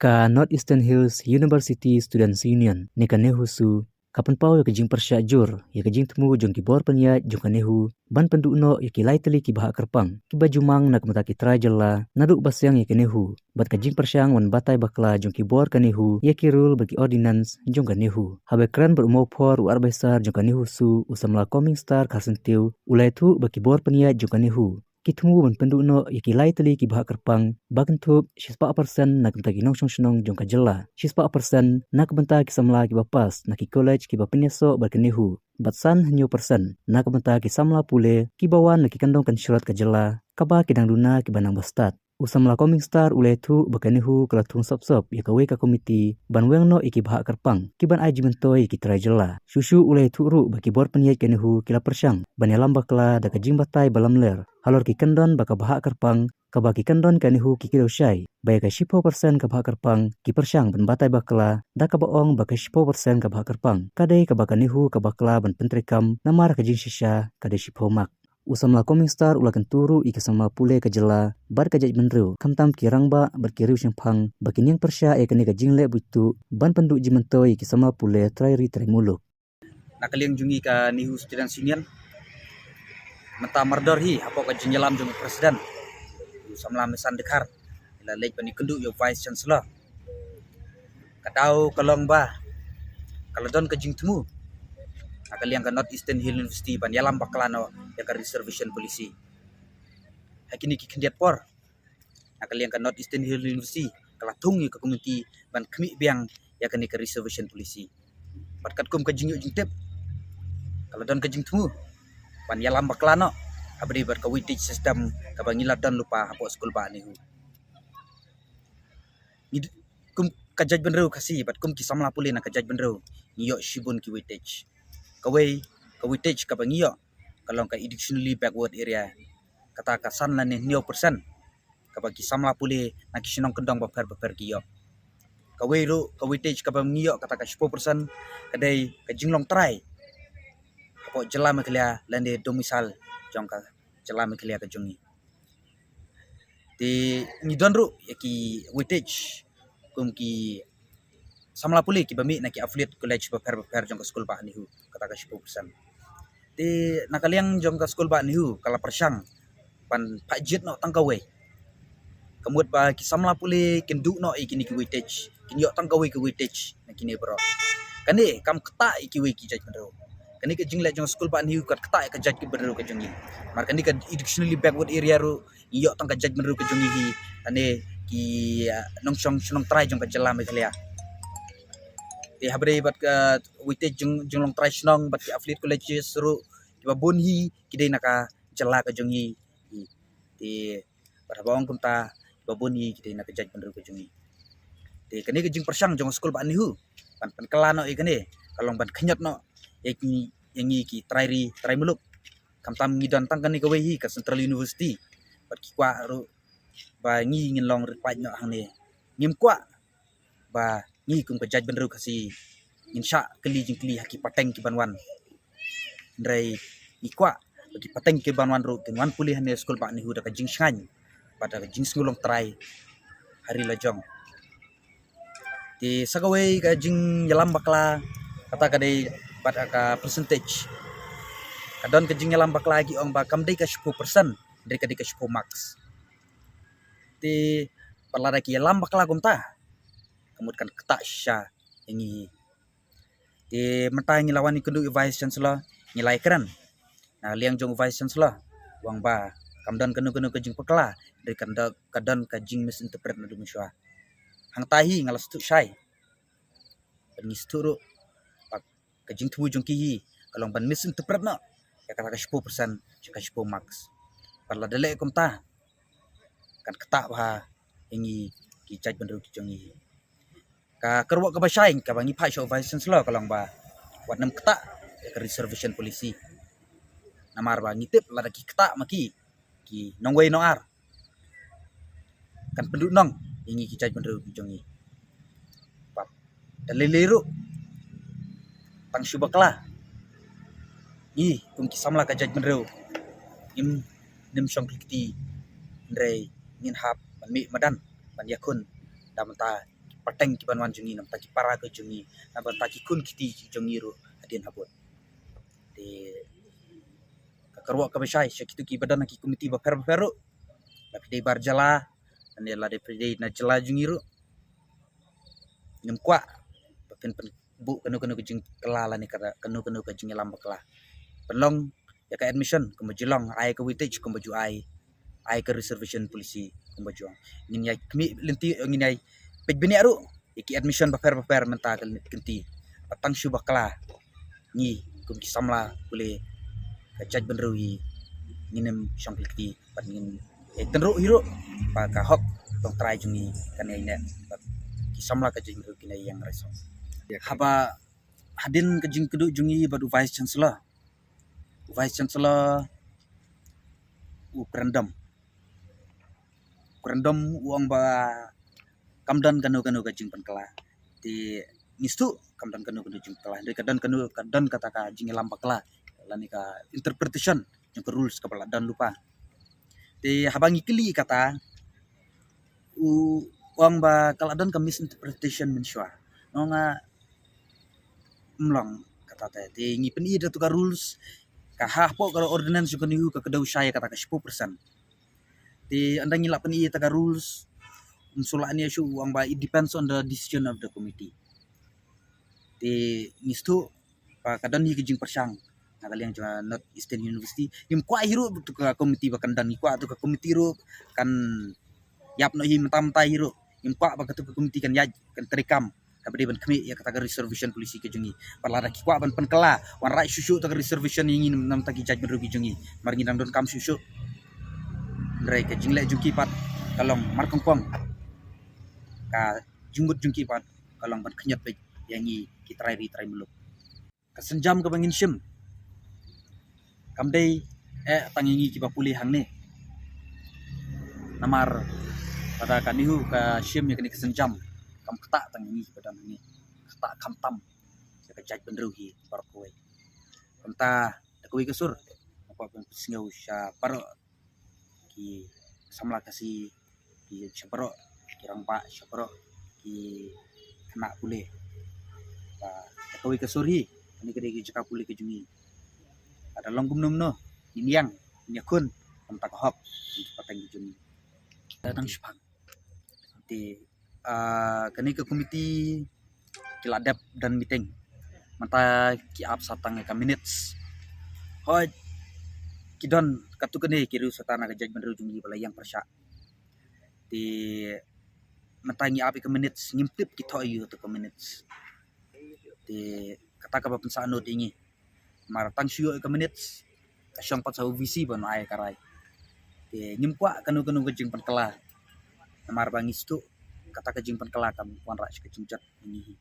ka Northeastern Hills University Students Union ne ka nehusu kapan pau ya kejing persya jur ya kejing temu jong ki bor penya jong ka nehu ban pendukno ya ki laiteli ki bahak kerpang ki bajumang nak mata ki trajella naduk basyang ya ki nehu bat kejing persyang wan batai bakla jong ki bor ka nehu ya ki rule bagi ordinance jong ka nehu habe kran berumau por u arbesar jong ka nehu su usamla coming star karsentiu ulai tu bagi bor penya jong ka nehu kitemu ban pendukno ya ki laiteli ki bahak kerpang bagentup 4% nak mata ki nong jong ka jela 4% nak benta ki samla ki bapas nak ki college ki bapenyeso berkenehu batsan henyo persen nak benta ki samla pule ki bawan nak ki kandong kan syurat ka jela kaba ki dang duna ki banang bastat usamla coming star uletu berkenehu kelatung sop-sop ya kawe ka komiti ban wengno iki bahak kerpang ki ban aji mentoi ki trai jela susu uletu ru bagi bor penyai kenehu kila persyang ban yalam bakla da kajing batai balamler halor ki kendon baka bahak kerpang kabaki kendon kenehu ki kilo syai baya ka 10% ka bahak kerpang ki persyang ban batai bakla da ka baong baka 10% ka bahak kerpang kadai ka baka nehu ka bakla ban pentrekam namar kajing shisha kadai 10 mak usamla coming star ulakan turu ika sama pule ka jela bar ka jaj menru kamtam kirang ba berkiriu syangphang bakin yang persya e kani ka jingle butu ban penduk jimantoi ki sama pule trai ri trai muluk nakaliang jungi ka nihu students union mata mardor hi apo ka jinjalam jung presiden usamla mesan dekar ila lej pani kenduk yo vice chancellor kadau kalong ba kaladon ka jing temu nakaliang ka Northeastern Hill University ban yalam baklano ya ka reservation policy hakini ki kendiat por nakaliang ka Northeastern Hill University kalatung ka community ban kemi biang ya ka ni ka reservation policy patkat kum ka jing yo jingtep kaladon ka jing temu ban yalam baklano abri ber ka weightage system ka bangilat dan lupa hapo skul ba nihu kum ka jaj benro kasi bat kum ki samla pule na ka jaj benro niyo shibun ki weightage ka weightage ka bangiyo kalong ka educationally backward area kata ka san la ne 9% ka bagi samla pule na kisinong kendong ba per kiyo ka weightage ka bangiyo kata ka 10% kadai ka jinglong try hapo jela maklia lande domisal jong ka jela maklia ka jongi ti ngidon ru yaki weightage kum ki samla puli ki bami na ki affiliate college ba per jong ka school ba nihu kata ka 10% ti nakaliang jong ka school ba nihu kala persyang pan pajit no tangkawe kamut ba ki samla puli kendu no ikini ki weightage kinyo tangkawe ki weightage na kini bro kani kam kata iki we ki jaj bro kani ka jingle jong school ba nihu kat kata ka jaj ki bro ka jongi mar kani ka educationally backward area ru iyo tang ka jaj bro ka jongi hi ane ki nongchong sunong try jong ka jela meglia ti habre bat ka weightage jong long try sunong bat ki affiliate colleges ru ki babun hi kidai naka jela ka jongi ti barabawang kumta babun hi kidai naka jaj bro ka jongi ti kani ka jing persyang jong school ba nihu pan kelano ikani kalong ban kenyot no yangi ki try muluk kamtam ngidon tang kani ka wehi ka Central University bat ki kwa ru ba ngi ngin long ripat no hang ne ngim kwa ba ngi kum ka jaj benru kasi insya keli jing keli haki pateng ki banwan ndrai ni kwa bagi pateng ki banwan ru kinwan pulih ne school ba ni hu da ka jing sngany pada ka jing ngulong try hari lajong ti sagawe ka jing yalam bakla kata ka dei pada ka percentage kadon ka jing yalam bakla gi ong ba kam dei ka 10% dari ka 10 max ti parlada ki yalam bakla gumta kamut kan kata sya yangi ti mata ngi lawan ikundu vice chancellor ngilai keren na liang jong vice chancellor wang ba kamdan kanu ka jing pakla dari kadon ka jing misinterpret na dumuswa hang tahi ngalas tu syai pengis turu ka jing tu jong ki kalong ban misinterpret na ya kata ka 10% ka 10 max parla dele kumta kan kata ba yangi ki jaj benru ki jongi ka kerwa ka basaing ka bangi phai show vice chancellor kalong ba wat nam kata ka reservation policy namar ba ngitip la ki kata maki ki nongwei no ar kan penduk nong yangi ki jaj benru ki jongi pap daliliru tang syubakla kum ki samla ka jaj benru nim syong klikti ndrei ngin hap man mi madan ban yakun damta pateng ki banwan jungi nam taki para ke jungi napa taki kun kiti jungi ro adin habot te kakarwa ka besai syakitu ki badan ki komiti ba per tapi dei bar jala ane la de dei na jala jungi ro ngem kwa pen bu kanu ke jing kelala ni kata kanu ke jing lam bakla pelong ya ka admission ko majulong ai ka witage ko maju ai ka reservation polisi ko maju ngin ya kmi lenti ngin ai pej bini aru iki admission ba per menta kenti patang shu bakla ni kum ki samla boleh ka jaj benrui nginem syang pilki pan ngin tenro hiro pa ka hok tong try jungi kan ai net ki samla ka jaj benrui kinai yang reso haba hadin ke jing kedu jungi badu vice chancellor kerendam uang ba kamdan kanu ka jing penkala di nistu kamdan kanu jing kala de kadan kata ka jing lam bakla lani ka interpretation yang ke rules kepala dan lupa di habangi kili kata uang ba kaladan ka misinterpretation mensua nonga mlang kata te ngi peni da tu ka rules ka hapo ka ordinance ko niu ka kedau saya kata ka 10%. Di anda ngilak peni ta ka rules umsulani asu uang ba it depends on the decision of the committee. Di ngistu pa kadan ni kijing persang nakali yang cuma North Eastern University im kwa hiro tu ka committee ba kandan ni kwa tu ka committee ro kan yap no him tam tai hiro im kwa ba ka tu ka committee kan yaj kan terikam kabadi ban kami ya kata reservation polisi ke jungi parlada ki kwa ban penkela wan rai susu ta reservation ingin nam taki jaj merugi jungi margi nang don kam susu ndrai ke jingle jungki pat kalong markong pong ka junggut jungki pat kalong ban kenyat pe yangi ki try meluk kasenjam ke bangin sim kamdei tangingi ki papuli hang ne namar pada kanihu ka sim ya kini kesenjam kam ketak tangi badan ini ketak kamtam ya jaj benruhi parkoi kenta takui kesur apa pun singau sya paro ki samla kasi ki syaparo kirang pak syaparo ki kena pule pa takui kesuri ini kede ki jaka pule ke jungi ada longgum nom no iniang nyakun kenta kahop pateng jungi datang sepang di kani ke komiti kiladap dan meeting mata ki ap satang ka minutes hoi kidon katu kene kiru satana ka judgment jungi bala yang persya di matangi api ke minutes ngimpip kita yu to ke minutes di kata ka pensano dingi maratang syu ke minutes kasyang pat sa visi ban ai karai di ngimpa kanu ke jing penkela namar bangis tu kata kejing penkela kam wan rak kejing jat ini